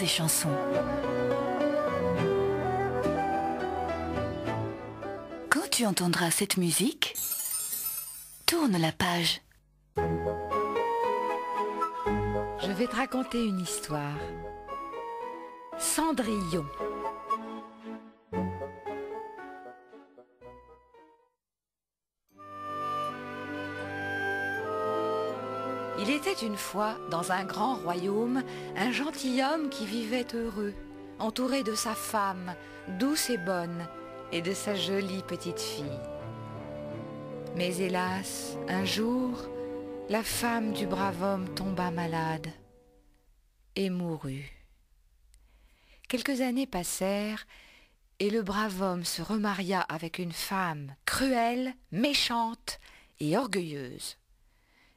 et chansons. Quand tu entendras cette musique, tourne la page. Je vais te raconter une histoire. Cendrillon. Il était une fois, dans un grand royaume, un gentilhomme qui vivait heureux, entouré de sa femme, douce et bonne, et de sa jolie petite fille. Mais hélas, un jour, la femme du brave homme tomba malade et mourut. Quelques années passèrent et le brave homme se remaria avec une femme cruelle, méchante et orgueilleuse.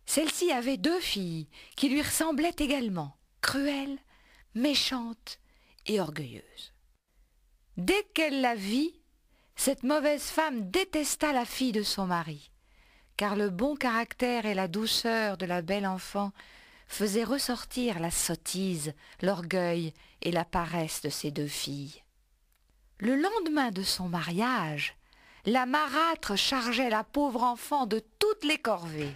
Celle-ci avait 2 filles qui lui ressemblaient également, cruelles, méchantes et orgueilleuses. Dès qu'elle la vit, cette mauvaise femme détesta la fille de son mari, car le bon caractère et la douceur de la belle enfant faisaient ressortir la sottise, l'orgueil et la paresse de ces 2 filles. Le lendemain de son mariage, la marâtre chargeait la pauvre enfant de toutes les corvées.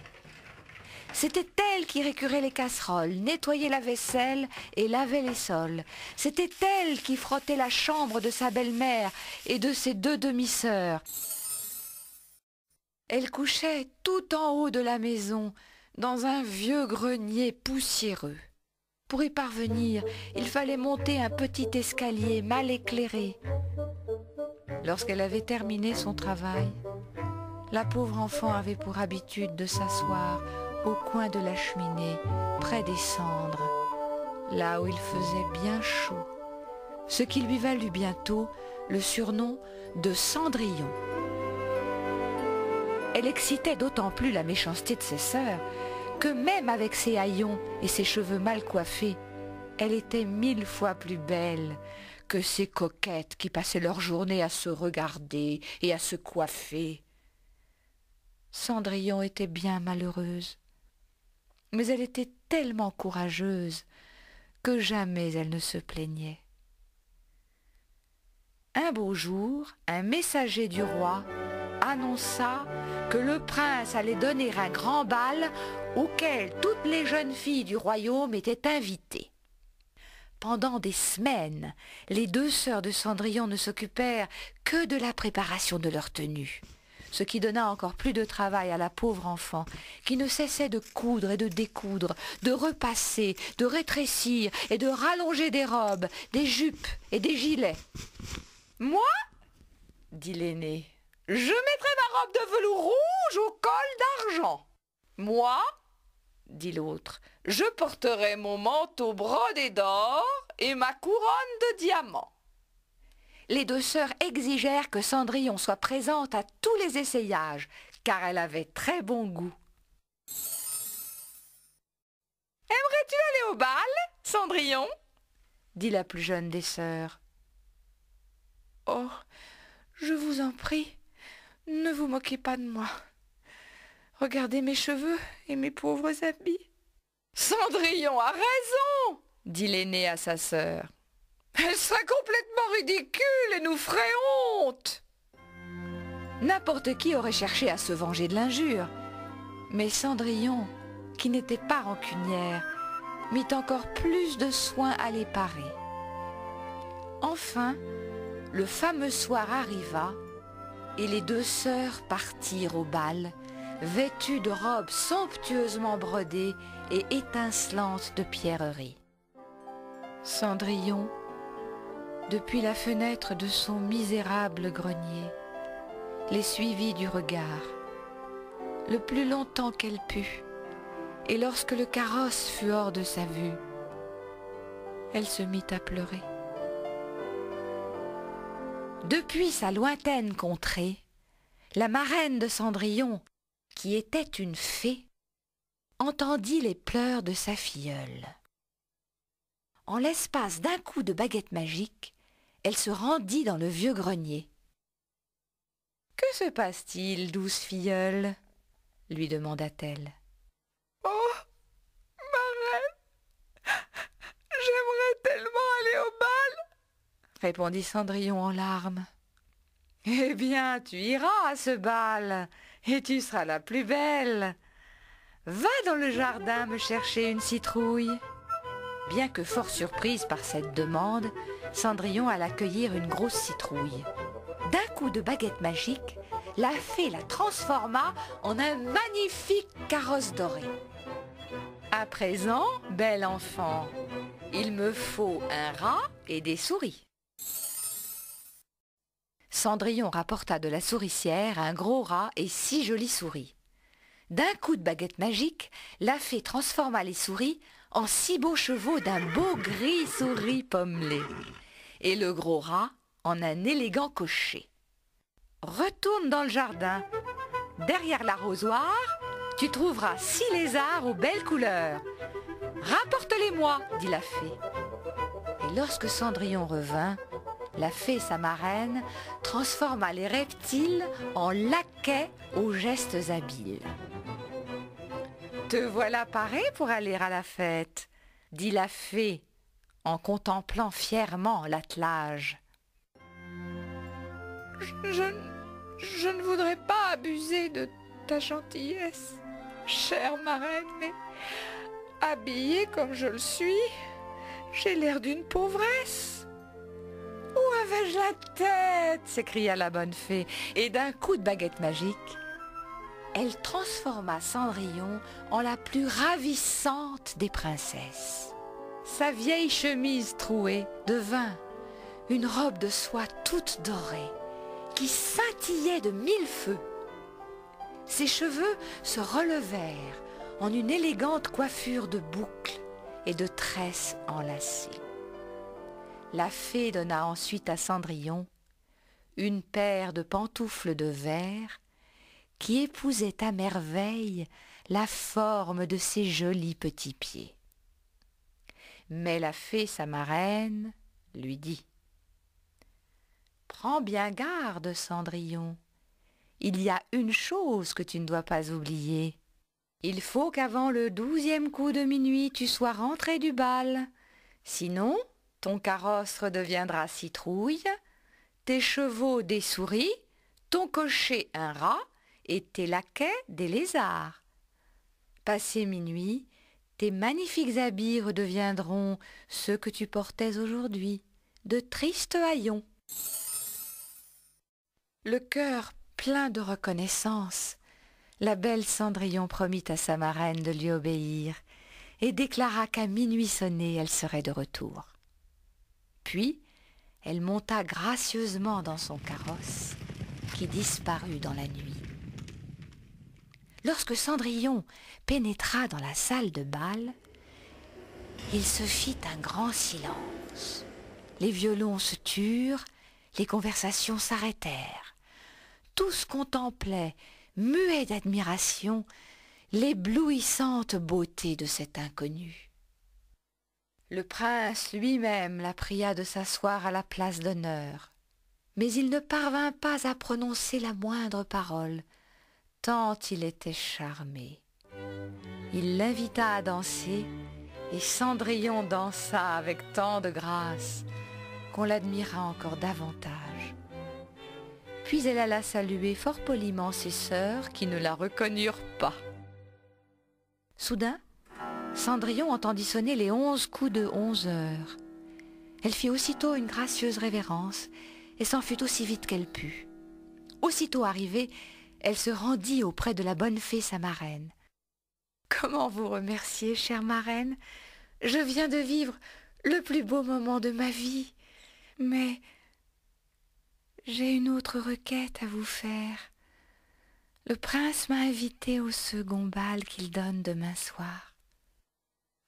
C'était elle qui récurait les casseroles, nettoyait la vaisselle et lavait les sols. C'était elle qui frottait la chambre de sa belle-mère et de ses 2 demi-sœurs. Elle couchait tout en haut de la maison, dans un vieux grenier poussiéreux. Pour y parvenir, il fallait monter un petit escalier mal éclairé. Lorsqu'elle avait terminé son travail, la pauvre enfant avait pour habitude de s'asseoir au coin de la cheminée, près des cendres, là où il faisait bien chaud, ce qui lui valut bientôt le surnom de Cendrillon. Elle excitait d'autant plus la méchanceté de ses sœurs que même avec ses haillons et ses cheveux mal coiffés, elle était 1000 fois plus belle que ces coquettes qui passaient leur journée à se regarder et à se coiffer. Cendrillon était bien malheureuse, mais elle était tellement courageuse que jamais elle ne se plaignait. Un beau jour, un messager du roi annonça que le prince allait donner un grand bal auquel toutes les jeunes filles du royaume étaient invitées. Pendant des semaines, les 2 sœurs de Cendrillon ne s'occupèrent que de la préparation de leur tenue, ce qui donna encore plus de travail à la pauvre enfant, qui ne cessait de coudre et de découdre, de repasser, de rétrécir et de rallonger des robes, des jupes et des gilets. « Moi, dit l'aînée, je mettrai ma robe de velours rouge au col d'argent. Moi, dit l'autre, je porterai mon manteau brodé d'or et ma couronne de diamants. » Les 2 sœurs exigèrent que Cendrillon soit présente à tous les essayages, car elle avait très bon goût. « Aimerais-tu aller au bal, Cendrillon ?» dit la plus jeune des sœurs. « Oh, je vous en prie, ne vous moquez pas de moi. Regardez mes cheveux et mes pauvres habits. »« Cendrillon a raison, dit l'aînée à sa sœur. Elle serait complètement ridicule et nous ferait honte. » N'importe qui aurait cherché à se venger de l'injure, mais Cendrillon, qui n'était pas rancunière, mit encore plus de soin à les parer. Enfin, le fameux soir arriva et les 2 sœurs partirent au bal, vêtues de robes somptueusement brodées et étincelantes de pierreries. Cendrillon, depuis la fenêtre de son misérable grenier, les suivit du regard, le plus longtemps qu'elle put, et lorsque le carrosse fut hors de sa vue, elle se mit à pleurer. Depuis sa lointaine contrée, la marraine de Cendrillon, qui était une fée, entendit les pleurs de sa filleule. En l'espace d'un coup de baguette magique, elle se rendit dans le vieux grenier. « Que se passe-t-il, douce filleule ?» lui demanda-t-elle. « Oh, marraine, j'aimerais tellement aller répondit Cendrillon en larmes. « Eh bien, tu iras à ce bal, et tu seras la plus belle. Va dans le jardin me chercher une citrouille. » Bien que fort surprise par cette demande, Cendrillon alla cueillir une grosse citrouille. D'un coup de baguette magique, la fée la transforma en un magnifique carrosse doré. « À présent, bel enfant, il me faut un rat et des souris. » Cendrillon rapporta de la souricière un gros rat et 6 jolies souris. D'un coup de baguette magique, la fée transforma les souris en 6 beaux chevaux d'un beau gris souris pommelé, et le gros rat en un élégant cocher. « Retourne dans le jardin. Derrière l'arrosoir, tu trouveras 6 lézards aux belles couleurs. Rapporte-les-moi, dit la fée. » Et lorsque Cendrillon revint, la fée, sa marraine, transforma les reptiles en laquais aux gestes habiles. « Te voilà paré pour aller à la fête, dit la fée en contemplant fièrement l'attelage. Je ne voudrais pas abuser de ta gentillesse, chère marraine, mais habillée comme je le suis, j'ai l'air d'une pauvresse. » « Où avais-je la tête ?» s'écria la bonne fée, et d'un coup de baguette magique, elle transforma Cendrillon en la plus ravissante des princesses. Sa vieille chemise trouée devint une robe de soie toute dorée, qui scintillait de 1000 feux. Ses cheveux se relevèrent en une élégante coiffure de boucles et de tresses enlacées. La fée donna ensuite à Cendrillon une paire de pantoufles de verre qui épousaient à merveille la forme de ses jolis petits pieds. Mais la fée, sa marraine, lui dit : « Prends bien garde, Cendrillon, il y a une chose que tu ne dois pas oublier. Il faut qu'avant le 12e coup de minuit, tu sois rentré du bal, sinon ton carrosse redeviendra citrouille, tes chevaux des souris, ton cocher un rat et tes laquais des lézards. Passé minuit, tes magnifiques habits redeviendront ceux que tu portais aujourd'hui, de tristes haillons. » Le cœur plein de reconnaissance, la belle Cendrillon promit à sa marraine de lui obéir et déclara qu'à minuit sonné, elle serait de retour. Puis, elle monta gracieusement dans son carrosse, qui disparut dans la nuit. Lorsque Cendrillon pénétra dans la salle de bal, il se fit un grand silence. Les violons se turent, les conversations s'arrêtèrent. Tous contemplaient, muets d'admiration, l'éblouissante beauté de cet inconnu. Le prince lui-même la pria de s'asseoir à la place d'honneur, mais il ne parvint pas à prononcer la moindre parole, tant il était charmé. Il l'invita à danser, et Cendrillon dansa avec tant de grâce qu'on l'admira encore davantage. Puis elle alla saluer fort poliment ses sœurs qui ne la reconnurent pas. Soudain, Cendrillon entendit sonner les 11 coups de 11 heures. Elle fit aussitôt une gracieuse révérence et s'en fut aussi vite qu'elle put. Aussitôt arrivée, elle se rendit auprès de la bonne fée, sa marraine. « Comment vous remercier, chère marraine? Je viens de vivre le plus beau moment de ma vie, mais j'ai une autre requête à vous faire. Le prince m'a invitée au second bal qu'il donne demain soir. »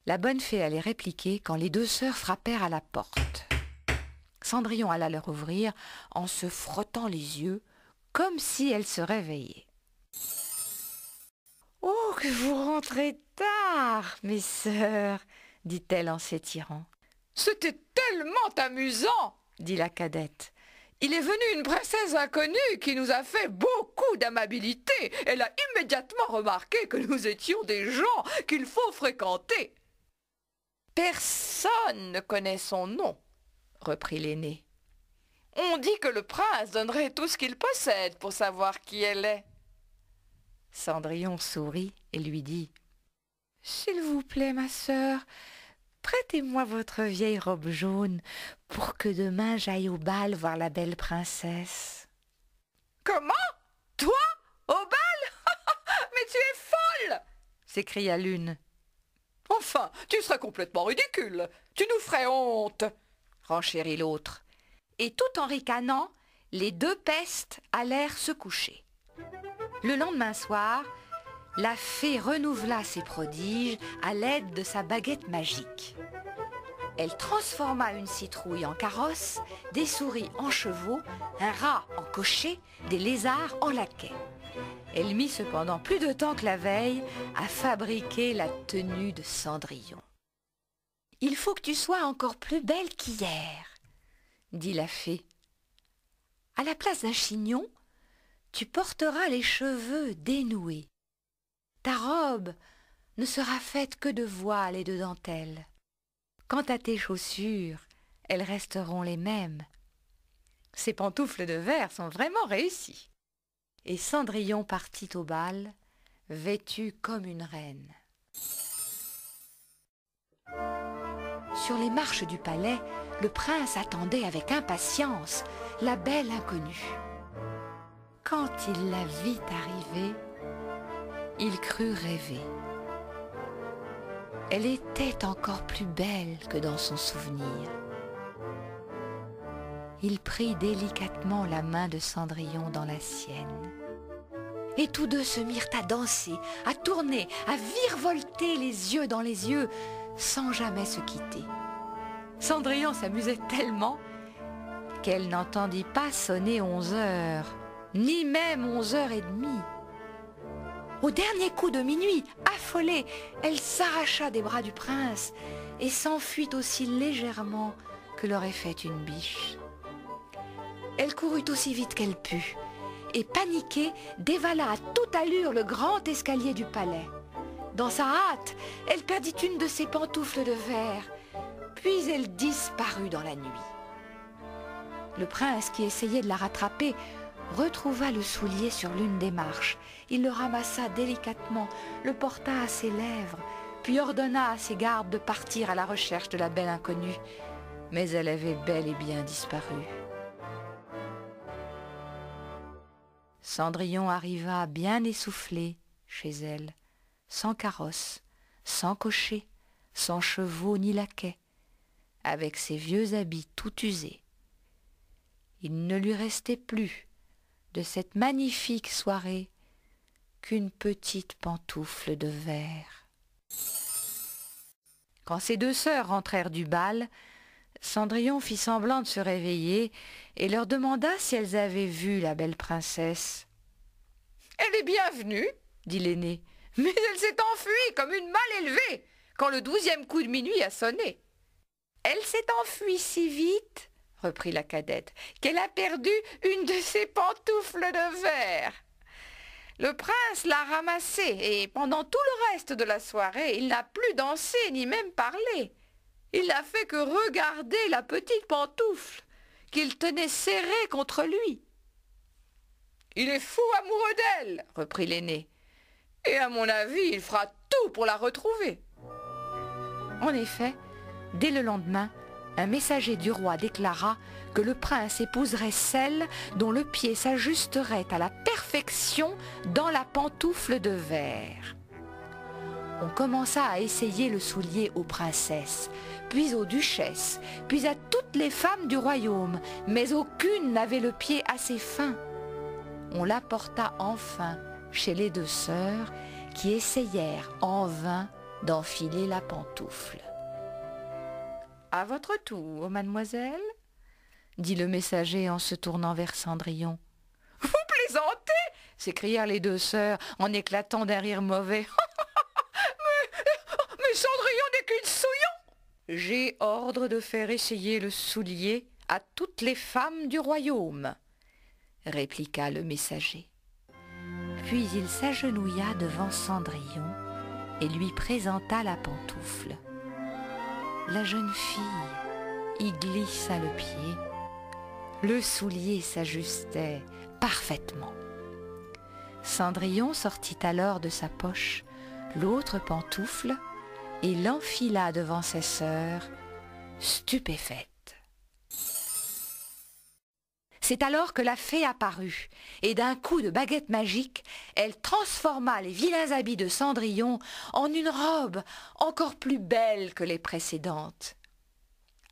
La bonne fée allait répliquer quand les 2 sœurs frappèrent à la porte. Cendrillon alla leur ouvrir en se frottant les yeux, comme si elle se réveillait. « Oh, que vous rentrez tard, mes sœurs !» dit-elle en s'étirant. « C'était tellement amusant !» dit la cadette. « Il est venu une princesse inconnue qui nous a fait beaucoup d'amabilité. Elle a immédiatement remarqué que nous étions des gens qu'il faut fréquenter. » « Personne ne connaît son nom, » reprit l'aînée. On dit que le prince donnerait tout ce qu'il possède pour savoir qui elle est. » Cendrillon sourit et lui dit « S'il vous plaît, ma sœur, prêtez-moi votre vieille robe jaune pour que demain j'aille au bal voir la belle princesse. » « Comment? Toi? Au bal? Mais tu es folle !» s'écria l'une. « Enfin, tu serais complètement ridicule. Tu nous ferais honte !» renchérit l'autre. Et tout en ricanant, les deux pestes allèrent se coucher. Le lendemain soir, la fée renouvela ses prodiges à l'aide de sa baguette magique. Elle transforma une citrouille en carrosse, des souris en chevaux, un rat en cocher, des lézards en laquais. Elle mit cependant plus de temps que la veille à fabriquer la tenue de Cendrillon. « Il faut que tu sois encore plus belle qu'hier, » dit la fée. « À la place d'un chignon, tu porteras les cheveux dénoués. Ta robe ne sera faite que de voiles et de dentelles. Quant à tes chaussures, elles resteront les mêmes. Ces pantoufles de verre sont vraiment réussies. » Et Cendrillon partit au bal, vêtue comme une reine. Sur les marches du palais, le prince attendait avec impatience la belle inconnue. Quand il la vit arriver, il crut rêver. Elle était encore plus belle que dans son souvenir. Il prit délicatement la main de Cendrillon dans la sienne. Et tous deux se mirent à danser, à tourner, à virevolter les yeux dans les yeux, sans jamais se quitter. Cendrillon s'amusait tellement qu'elle n'entendit pas sonner 11 heures, ni même 11h30. Au dernier coup de minuit, affolée, elle s'arracha des bras du prince et s'enfuit aussi légèrement que l'aurait fait une biche. Elle courut aussi vite qu'elle put et, paniquée, dévala à toute allure le grand escalier du palais. Dans sa hâte, elle perdit une de ses pantoufles de verre, puis elle disparut dans la nuit. Le prince, qui essayait de la rattraper, retrouva le soulier sur l'une des marches. Il le ramassa délicatement, le porta à ses lèvres, puis ordonna à ses gardes de partir à la recherche de la belle inconnue. Mais elle avait bel et bien disparu. Cendrillon arriva bien essoufflé chez elle, sans carrosse, sans cocher, sans chevaux ni laquais, avec ses vieux habits tout usés. Il ne lui restait plus de cette magnifique soirée qu'une petite pantoufle de verre. Quand ses deux sœurs rentrèrent du bal, Cendrillon fit semblant de se réveiller et leur demanda si elles avaient vu la belle princesse. « Elle est bienvenue, » dit l'aînée, « mais elle s'est enfuie comme une malle élevée quand le 12e coup de minuit a sonné. »« Elle s'est enfuie si vite, » reprit la cadette, « qu'elle a perdu une de ses pantoufles de verre. Le prince l'a ramassée et pendant tout le reste de la soirée, il n'a plus dansé ni même parlé. Il n'a fait que regarder la petite pantoufle qu'il tenait serrée contre lui. »« Il est fou amoureux d'elle, » reprit l'aîné, « et à mon avis, il fera tout pour la retrouver. » En effet, dès le lendemain, un messager du roi déclara que le prince épouserait celle dont le pied s'ajusterait à la perfection dans la pantoufle de verre. On commença à essayer le soulier aux princesses, puis aux duchesses, puis à toutes les femmes du royaume, mais aucune n'avait le pied assez fin. On l'apporta enfin chez les deux sœurs qui essayèrent en vain d'enfiler la pantoufle. « À votre tour, mademoiselle, » dit le messager en se tournant vers Cendrillon. « Vous plaisantez » s'écrièrent les deux sœurs en éclatant d'un rire mauvais. Mais Cendrillon n'est qu'une souillon. »« J'ai ordre de faire essayer le soulier à toutes les femmes du royaume, » répliqua le messager. Puis il s'agenouilla devant Cendrillon et lui présenta la pantoufle. La jeune fille y glissa le pied, Le soulier s'ajustait parfaitement. Cendrillon sortit alors de sa poche l'autre pantoufle et l'enfila devant ses sœurs, stupéfaites. C'est alors que la fée apparut, et d'un coup de baguette magique, elle transforma les vilains habits de Cendrillon en une robe encore plus belle que les précédentes.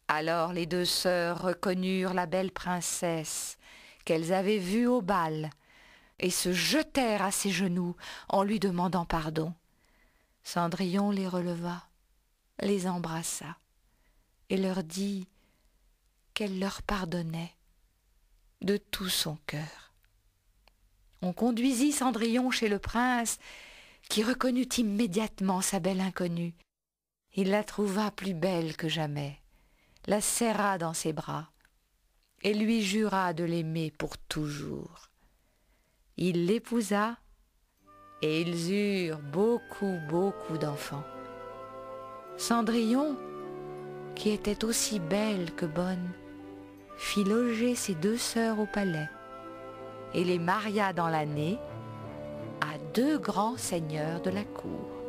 Alors les deux sœurs reconnurent la belle princesse qu'elles avaient vue au bal, et se jetèrent à ses genoux en lui demandant pardon. Cendrillon les releva, les embrassa, et leur dit qu'elle leur pardonnait de tout son cœur. On conduisit Cendrillon chez le prince, qui reconnut immédiatement sa belle inconnue. Il la trouva plus belle que jamais, la serra dans ses bras, et lui jura de l'aimer pour toujours. Il l'épousa, et ils eurent beaucoup d'enfants. Cendrillon, qui était aussi belle que bonne, fit loger ses deux sœurs au palais et les maria dans l'année à deux grands seigneurs de la cour.